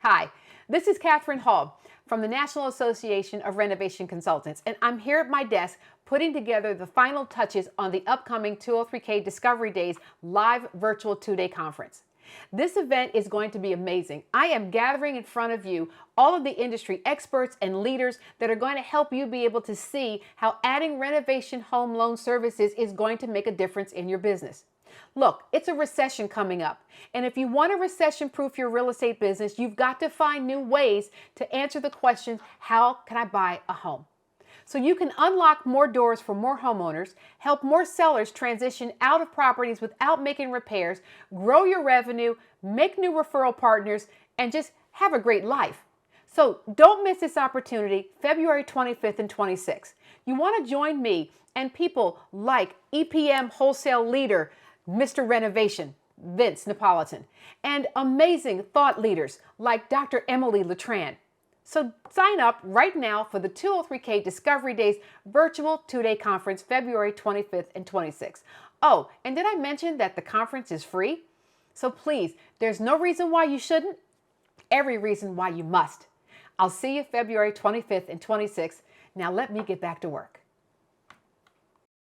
Hi, this is Catherine Hall from the National Association of Renovation Consultants, and I'm here at my desk putting together the final touches on the upcoming 203K Discovery Days live virtual two-day conference. This event is going to be amazing. I am gathering in front of you all of the industry experts and leaders that are going to help you be able to see how adding renovation home loan services is going to make a difference in your business. Look, it's a recession coming up, and if you want to recession-proof your real estate business, you've got to find new ways to answer the question, how can I buy a home? So you can unlock more doors for more homeowners, help more sellers transition out of properties without making repairs, grow your revenue, make new referral partners, and just have a great life. So don't miss this opportunity, February 25th and 26th. You want to join me and people like EPM wholesale leader, Mr. Renovation, Vince Napolitan, and amazing thought leaders like Dr. Emily Letran. So sign up right now for the 203K Discovery Days virtual two-day conference, February 25th and 26th. Oh, and did I mention that the conference is free? So please, there's no reason why you shouldn't, every reason why you must. I'll see you February 25th and 26th. Now let me get back to work.